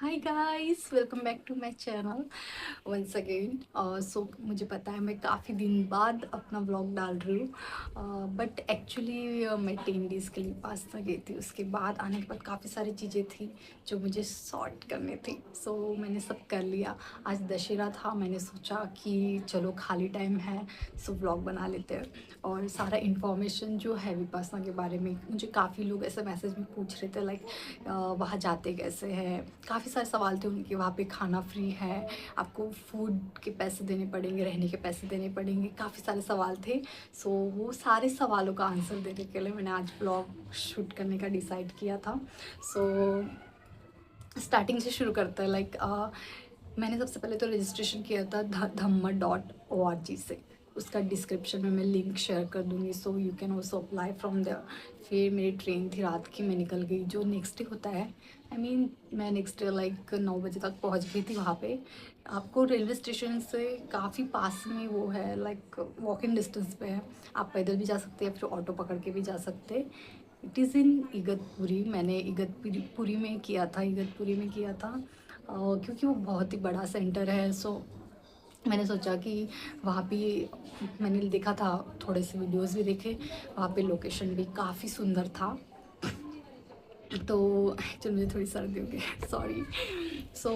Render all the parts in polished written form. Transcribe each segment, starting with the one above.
Hi guys, welcome back to my channel once again. So मुझे पता है मैं काफ़ी दिन बाद अपना व्लॉग डाल रही हूँ, बट एक्चुअली मैं 10 डेज़ के लिए पास्ता गई थी। उसके बाद आने के बाद काफ़ी सारी चीज़ें थी जो मुझे सॉर्ट करनी थी। सो मैंने सब कर लिया। आज दशहरा था, मैंने सोचा कि चलो खाली टाइम है सो व्लॉग बना लेते हैं। और सारा इन्फॉर्मेशन जो है विपासना के बारे में मुझे काफ़ी लोग ऐसे मैसेज में पूछ रहे थे, लाइक वहाँ जाते कैसे हैं। काफ़ी सारे सवाल थे उनके। वहाँ पे खाना फ्री है, आपको फूड के पैसे देने पड़ेंगे, रहने के पैसे देने पड़ेंगे, काफ़ी सारे सवाल थे। सो वो सारे सवालों का आंसर देने के लिए मैंने आज ब्लॉग शूट करने का डिसाइड किया था। सो स्टार्टिंग से शुरू करते हैं। मैंने सबसे पहले तो रजिस्ट्रेशन किया था dhamma.org से। उसका डिस्क्रिप्शन में मैं लिंक शेयर कर दूँगी, so you can also apply from there. फिर मेरी ट्रेन थी रात की, मैं निकल गई। जो नेक्स्ट डे होता है, मैं नेक्स्ट डे लाइक 9 बजे तक पहुंच गई थी वहाँ पे। आपको रेलवे स्टेशन से काफ़ी पास में वो है, लाइक वॉक इन डिस्टेंस पे है। आप पैदल भी जा सकते हैं, फिर ऑटो पकड़ के भी जा सकते हैं। It is in Igatpuri. मैंने इगतपुरी में किया था, क्योंकि वो बहुत ही बड़ा सेंटर है। सो मैंने सोचा कि वहाँ पे मैंने देखा था, थोड़े से वीडियोस भी देखे। वहाँ पे लोकेशन भी काफ़ी सुंदर था। तो एक्चुअली मुझे थोड़ी सर्दी हो गई सॉरी। सो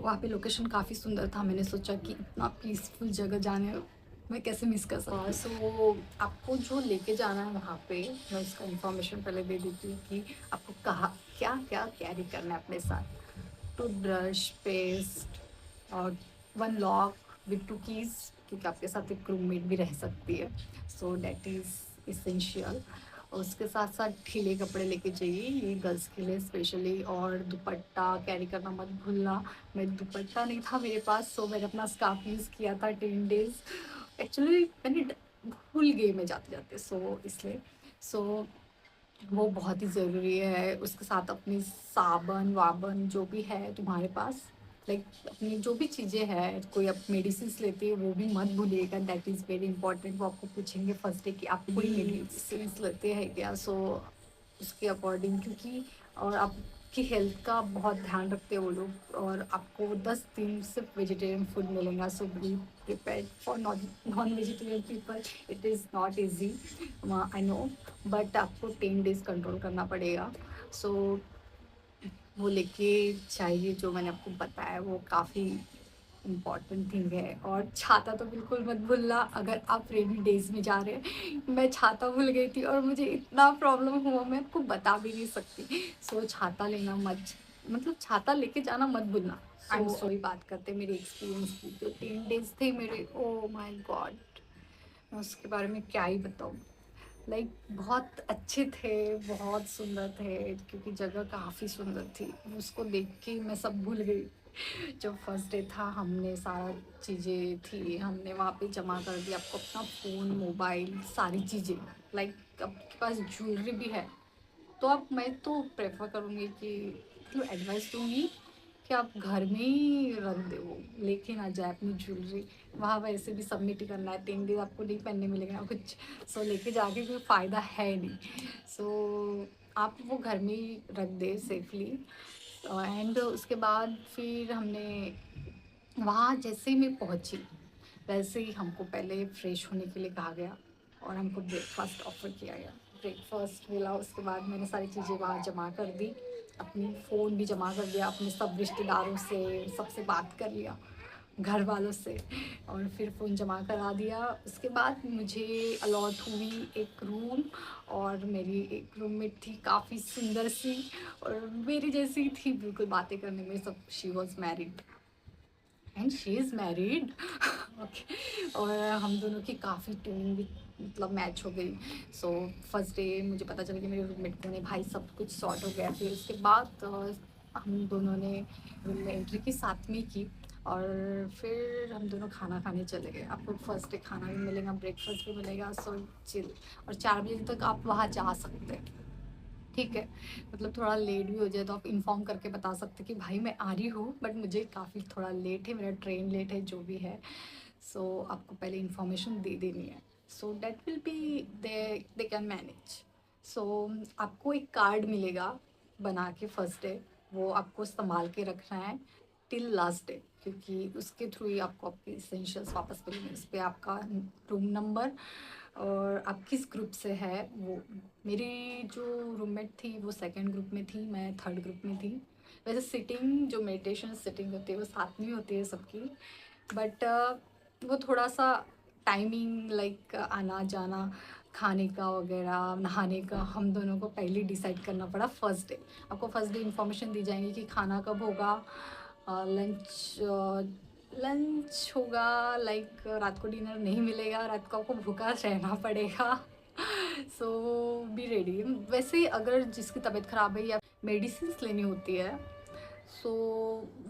वहाँ पे लोकेशन काफ़ी सुंदर था। मैंने सोचा कि इतना पीसफुल जगह जाने मैं कैसे मिस कर सकती। सो आपको जो लेके जाना है वहाँ पे, मैं उसका इन्फॉर्मेशन पहले दे देती हूँ कि आपको कहाँ क्या क्या कैरी करना है अपने साथ। टूथब्रश, पेस्ट और 1 लॉक विथ 2 कीज़, क्योंकि आपके साथ एक रूममेट भी रह सकती है। So that is essential. उसके साथ साथ ढीले कपड़े लेके जाइए, ये गर्ल्स के लिए स्पेशली। और दुपट्टा कैरी करना मत भूलना। मैं दुपट्टा नहीं था मेरे पास, सो मैंने अपना स्कार्फ यूज़ किया था 10 डेज़। एक्चुअली भूल गई मैं जाते जाते, सो इसलिए। सो वो बहुत ही ज़रूरी है। उसके साथ अपनी साबुन वाबन जो भी है तुम्हारे पास, लाइक अपनी जो भी चीज़ें हैं, कोई आप मेडिसिन लेते हैं वो भी मत भूलिएगा, दैट इज़ वेरी इंपॉर्टेंट। वो आपको पूछेंगे फर्स्ट डे कि आप कोई मेडिसिन लेते हैं क्या। सो उसके अकॉर्डिंग, क्योंकि और आपकी हेल्थ का बहुत ध्यान रखते हैं वो लोग। और आपको 10 दिन सिर्फ वेजिटेरियन फूड मिलेगा। So be prepared for non vegetarian people, it is not easy, I know. But आपको 10 डेज़ कंट्रोल करना पड़ेगा। सो वो लेके चाहिए, जो मैंने आपको बताया वो काफ़ी इम्पॉर्टेंट थिंग है। और छाता तो बिल्कुल मत भूलना अगर आप रेनी डेज़ में जा रहे हैं। मैं छाता भूल गई थी और मुझे इतना प्रॉब्लम हुआ, मैं आपको बता भी नहीं सकती। सो छाता लेना मत, मतलब छाता लेके जाना मत भूलना। I am sorry. बात करते हैं मेरे एक्सपीरियंस की। जो 10 डेज़ थे मेरे, ओ माय गॉड, मैं उसके बारे में क्या ही बताऊँ। बहुत अच्छे थे, बहुत सुंदर थे, क्योंकि जगह काफ़ी सुंदर थी। उसको देख के मैं सब भूल गई। जब फर्स्ट डे था, हमने सारा चीज़ें थी हमने वहाँ पे जमा कर दिया। आपको अपना फ़ोन, मोबाइल, सारी चीज़ें, आपके पास ज्वेलरी भी है तो आप, मैं तो प्रेफर करूँगी कि मतलब एडवाइस दूँगी कि आप घर में ही रख दे, वो लेके ना जाए अपनी ज्वेलरी। वहाँ वैसे भी सबमिट ही करना है, 3 दिन आपको नहीं पहनने मिलेगा कुछ। सो लेके जाके कोई फ़ायदा है नहीं। सो आप वो घर में ही रख दे सेफली। एंड उसके बाद फिर हमने वहाँ जैसे ही मैं पहुँची, वैसे ही हमको पहले फ्रेश होने के लिए कहा गया और हमको ब्रेकफास्ट ऑफ़र किया गया। ब्रेकफास्ट मिला, उसके बाद मैंने सारी चीज़ें वहाँ जमा कर दी। अपनी फ़ोन भी जमा कर दिया, अपने सब रिश्तेदारों से सबसे बात कर लिया, घर वालों से। और फिर फ़ोन जमा करा दिया। उसके बाद मुझे अलॉट हुई एक रूम। और मेरी एक रूममेट थी काफ़ी सुंदर सी, और मेरी जैसी थी बिल्कुल बातें करने में सब। She was married and she is married okay. और हम दोनों की काफ़ी ट्यूनिंग भी मतलब मैच हो गई। सो फर्स्ट डे मुझे पता चला कि मेरे रूममेट कौन है, भाई सब कुछ सॉर्ट हो गया। फिर उसके बाद हम दोनों ने रूम में एंट्री की, साथ में की। और फिर हम दोनों खाना खाने चले गए। आपको फर्स्ट डे खाना भी मिलेगा, ब्रेकफास्ट भी मिलेगा, सो चिल। और 4 बजे तक आप वहाँ जा सकते हैं, ठीक है। मतलब थोड़ा लेट भी हो जाए तो आप इन्फॉर्म करके बता सकते कि भाई मैं आ रही हूँ, बट मुझे काफ़ी थोड़ा लेट है, मेरा ट्रेन लेट है, जो भी है। सो आपको पहले इन्फॉर्मेशन दे देनी है, so that will be they can manage. So आपको एक कार्ड मिलेगा बना के फर्स्ट डे, वो आपको संभाल के रखना है टिल लास्ट डे, क्योंकि उसके थ्रू ही आपको आपके इसेंशियल्स वापस मिलेंगे। उस पर आपका रूम नंबर और आप किस ग्रुप से है वो। मेरी जो रूममेट थी वो सेकंड ग्रुप में थी, मैं थर्ड ग्रुप में थी। वैसे सिटिंग जो मेडिटेशन सिटिंग होती है वो साथ में होती है सबकी, बट वो थोड़ा सा टाइमिंग लाइक आना जाना खाने का वगैरह नहाने का हम दोनों को पहले डिसाइड करना पड़ा फर्स्ट डे। आपको फर्स्ट डे इन्फॉर्मेशन दी जाएंगी कि खाना कब होगा, लंच लंच होगा, लाइक रात को डिनर नहीं मिलेगा, रात को आपको भूखा रहना पड़ेगा। सो बी रेडी। वैसे अगर जिसकी तबीयत ख़राब है या मेडिसिन लेनी होती है, सो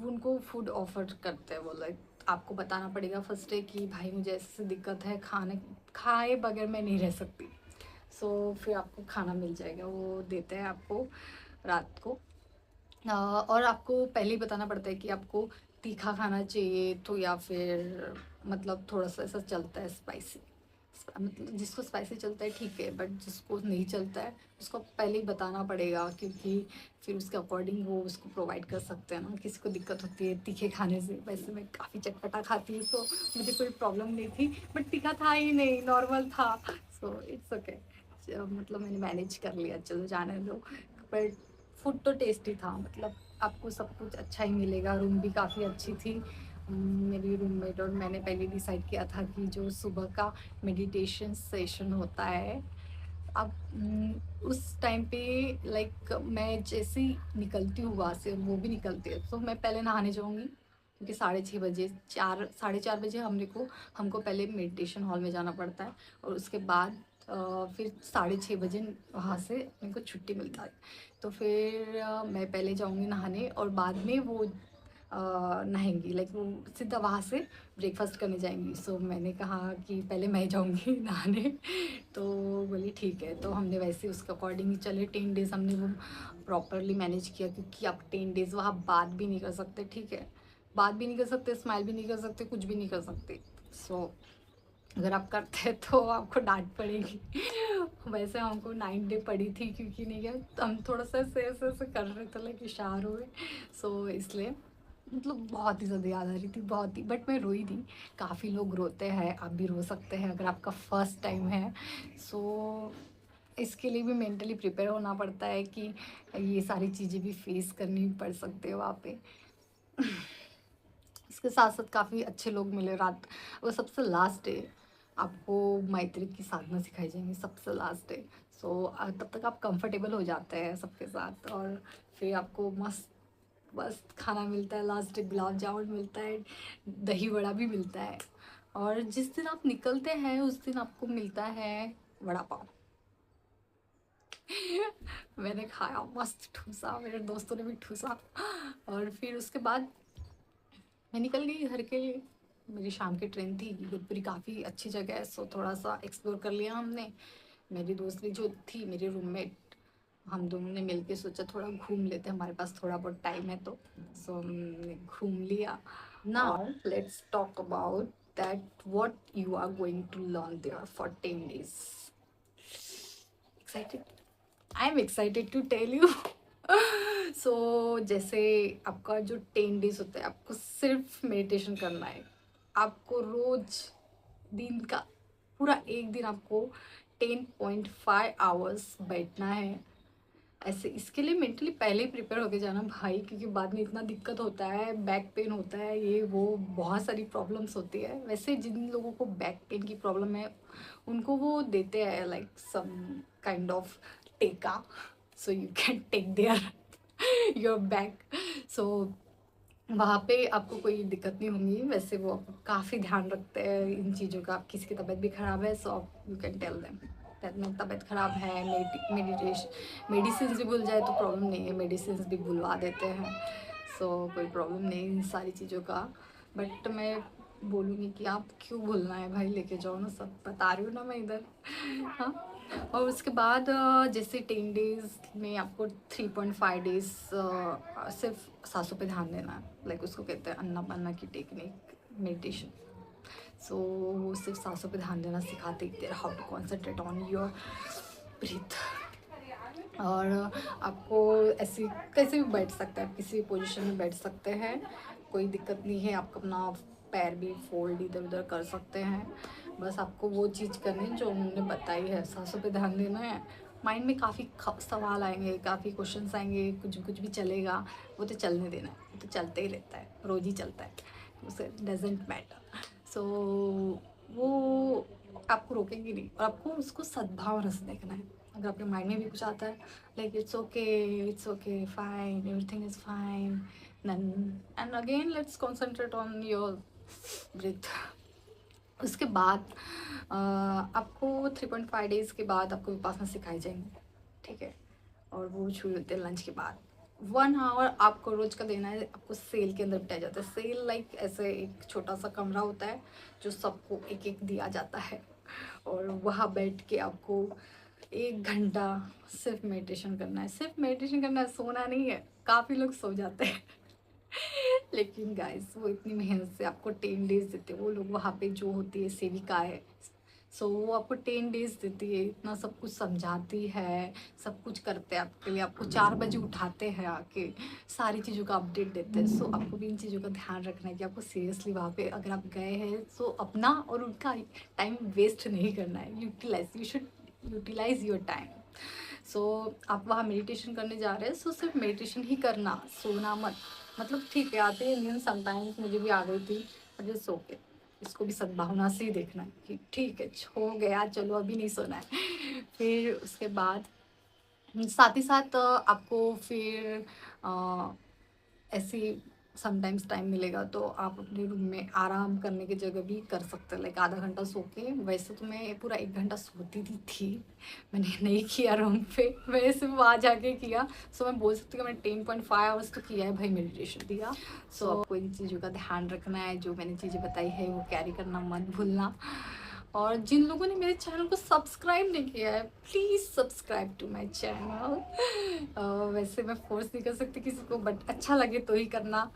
उनको फूड ऑफर करते हैं वो, लाइक आपको बताना पड़ेगा फर्स्ट डे कि भाई मुझे ऐसी दिक्कत है, खाने खाए बगैर मैं नहीं रह सकती। सो फिर आपको खाना मिल जाएगा, वो देते हैं आपको रात को। और आपको पहले ही बताना पड़ता है कि आपको तीखा खाना चाहिए तो, या फिर मतलब थोड़ा सा ऐसा चलता है स्पाइसी, मतलब जिसको स्पाइसी चलता है ठीक है, बट जिसको नहीं चलता है उसको पहले ही बताना पड़ेगा, क्योंकि फिर उसके अकॉर्डिंग वो उसको प्रोवाइड कर सकते हैं ना। किसी को दिक्कत होती है तीखे खाने से, वैसे मैं काफ़ी चटपटा खाती हूँ तो मुझे कोई प्रॉब्लम नहीं थी, बट तीखा था ही नहीं, नॉर्मल था। सो इट्स ओके, मतलब मैंने मैनेज कर लिया, चलो जाने दो। बट फूड तो टेस्टी था, मतलब आपको सब कुछ अच्छा ही मिलेगा। रूम भी काफ़ी अच्छी थी। मेरी रूममेट और मैंने पहले डिसाइड किया था कि जो सुबह का मेडिटेशन सेशन होता है, अब उस टाइम पे लाइक मैं जैसे ही निकलती हूँ वहाँ से, वो भी निकलते हैं, तो मैं पहले नहाने जाऊँगी, क्योंकि 6:30 बजे 4 साढ़े 4 बजे हमको पहले मेडिटेशन हॉल में जाना पड़ता है, और उसके बाद फिर 6:30 बजे वहाँ से मेरे को छुट्टी मिलता है। तो फिर मैं पहले जाऊँगी नहाने और बाद में वो नहाएंगी, लाइक वो सीधा वहाँ से ब्रेकफास्ट करने जाएंगी। सो मैंने कहा कि पहले मैं जाऊँगी नहाने। तो बोली ठीक है, तो हमने वैसे उसके अकॉर्डिंग ही चले। 10 डेज़ हमने वो प्रॉपरली मैनेज किया, क्योंकि आप 10 डेज़ वहाँ बात भी नहीं कर सकते, ठीक है, बात भी नहीं कर सकते, स्माइल भी नहीं कर सकते, कुछ भी नहीं कर सकते। सो अगर आप करते हैं तो आपको डांट पड़ेगी। वैसे हमको 9 डे पड़ी थी, क्योंकि नहीं क्या हम थोड़ा सा ऐसे ऐसे ऐसे कर रहे थे, लाइक इशार हुए। सो इसलिए मतलब बहुत ही ज़्यादा याद आ रही थी, बहुत ही, बट मैं रोई थी। काफ़ी लोग रोते हैं, आप भी रो सकते हैं अगर आपका फर्स्ट टाइम है। सो इसके लिए भी मेंटली प्रिपेयर होना पड़ता है कि ये सारी चीज़ें भी फेस करनी पड़ सकते हैं वहाँ पे। इसके साथ साथ काफ़ी अच्छे लोग मिले रात, वो सबसे लास्ट डे आपको मैत्री की साधना सिखाई जाएंगी, सबसे लास्ट डे। सो तब तक आप कंफर्टेबल हो जाते हैं सबके साथ, और फिर आपको मस्त मस्त खाना मिलता है। लास्ट डे गुलाब जामुन मिलता है, दही बड़ा भी मिलता है, और जिस दिन आप निकलते हैं उस दिन आपको मिलता है वड़ा पाव। मैंने खाया, मस्त ठूसा, मेरे दोस्तों ने भी ठूसा। और फिर उसके बाद मैं निकल गई घर के लिए। मेरी शाम की ट्रेन थी। इगतपुरी काफ़ी अच्छी जगह है, सो थोड़ा सा एक्सप्लोर कर लिया हमने। मेरी दोस्त भी जो थी, मेरी रूममेट, हम दोनों ने मिलके सोचा थोड़ा घूम लेते, हमारे पास थोड़ा बहुत टाइम है तो। सो हमने घूम लिया। Now let's talk about that what you are going to learn there for 10 days। Excited, I am excited to tell you. So जैसे आपका जो 10 डेज होता है, आपको सिर्फ मेडिटेशन करना है। आपको रोज दिन का पूरा एक दिन आपको 10.5 आवर्स बैठना है। ऐसे इसके लिए मेंटली पहले ही प्रिपेयर होके जाना भाई, क्योंकि बाद में इतना दिक्कत होता है, बैक पेन होता है, ये वो बहुत सारी प्रॉब्लम्स होती है। वैसे जिन लोगों को बैक पेन की प्रॉब्लम है उनको वो देते हैं लाइक सम काइंड ऑफ टेका, so you can take there your back. So वहाँ पे आपको कोई दिक्कत नहीं होंगी। वैसे वो काफ़ी ध्यान रखते हैं इन चीज़ों का। किसी की तबीयत भी ख़राब है, सो आप you can tell them that मेरी तबीयत ख़राब है, मेडिटेशन मेडिसिन भी भूल जाए तो प्रॉब्लम नहीं है, मेडिसिन भी भुलवा देते हैं। सो कोई प्रॉब्लम नहीं इन सारी चीज़ों का। बट मैं बोलूँगी कि आप क्यों भूलना है भाई, लेके जाओ ना, सब बता रही हूँ ना मैं इधर। हाँ, और उसके बाद जैसे 10 डेज में आपको 3.5 डेज सिर्फ सांसों पे ध्यान देना है, लाइक उसको कहते हैं अन्नापाना की टेक्निक मेडिटेशन। सो वो सिर्फ सांसों पे ध्यान देना सिखाते हैं, how to concentrate on your breath. और आपको ऐसे कैसे भी बैठ सकते हैं, आप किसी भी पोजीशन में बैठ सकते हैं, कोई दिक्कत नहीं है। आप अपना पैर भी फोल्ड इधर उधर कर सकते हैं। बस आपको वो चीज़ करनी है जो उन्होंने बताई है, सांसों पे ध्यान देना है। माइंड में काफ़ी सवाल आएंगे, काफ़ी क्वेश्चंस आएंगे, कुछ भी चलेगा, वो तो चलने देना है, वो तो चलते ही रहता है, रोज़ ही चलता है, उसे डजेंट मैटर। सो वो आपको रोकेंगे नहीं, और आपको उसको सद्भावना से देखना है। अगर आपके माइंड में भी कुछ आता है like it's okay fine, everything is fine, then and again let's concentrate on your breath. उसके बाद आपको 3.5 डेज़ के बाद आपको विपासना सिखाई जाएंगी, ठीक है। और वो शुरू होते हैं लंच के बाद। 1 आवर आपको रोज का देना है। आपको सेल के अंदर बिठाया जाता है। सेल लाइक ऐसे एक छोटा सा कमरा होता है जो सबको एक एक दिया जाता है, और वहाँ बैठ के आपको 1 घंटा सिर्फ मेडिटेशन करना है। सिर्फ मेडिटेशन करना है, सोना नहीं है। काफ़ी लोग सो जाते हैं लेकिन गाइस वो इतनी मेहनत से आपको 10 डेज देते हैं। वो लोग वहाँ पे जो होती है सेविका है, सो वो आपको 10 डेज देती है, इतना सब कुछ समझाती है, सब कुछ करते हैं आपके लिए। आपको 4 बजे उठाते हैं, आके सारी चीज़ों का अपडेट देते हैं। सो आपको भी इन चीज़ों का ध्यान रखना है कि आपको सीरियसली वहाँ पे अगर आप गए हैं सो अपना और उनका टाइम वेस्ट नहीं करना है। You should utilise your time. So आप वहाँ मेडिटेशन करने जा रहे हैं, सो सिर्फ मेडिटेशन ही करना, सोना मत। मतलब ठीक है, आते हैं नींद समटाइम्स, मुझे भी आ गई थी, बट इट्स ओके। इसको भी सद्भावना से ही देखना है कि ठीक है, हो गया, चलो अभी नहीं सोना है फिर उसके बाद साथ ही साथ आपको फिर ऐसे समटाइम्स टाइम मिलेगा तो आप अपने रूम में आराम करने की जगह भी कर सकते हैं, लाइक आधा घंटा सो के। वैसे तो मैं पूरा 1 घंटा सोती थी, मैंने नहीं किया रूम पे, मैंने सिर्फ वहाँ जाके किया। सो मैं बोल सकती हूँ कि मैंने 10.5 आवर्स तो किया है भाई, मेडिटेशन दिया। सो आपको इन चीज़ों का ध्यान रखना है, जो मैंने चीज़ें बताई है वो कैरी करना मत भूलना। और जिन लोगों ने मेरे चैनल को सब्सक्राइब नहीं किया है, please subscribe to my channel. वैसे मैं फोर्स नहीं कर सकती किसी को, बट अच्छा लगे तो ही करना।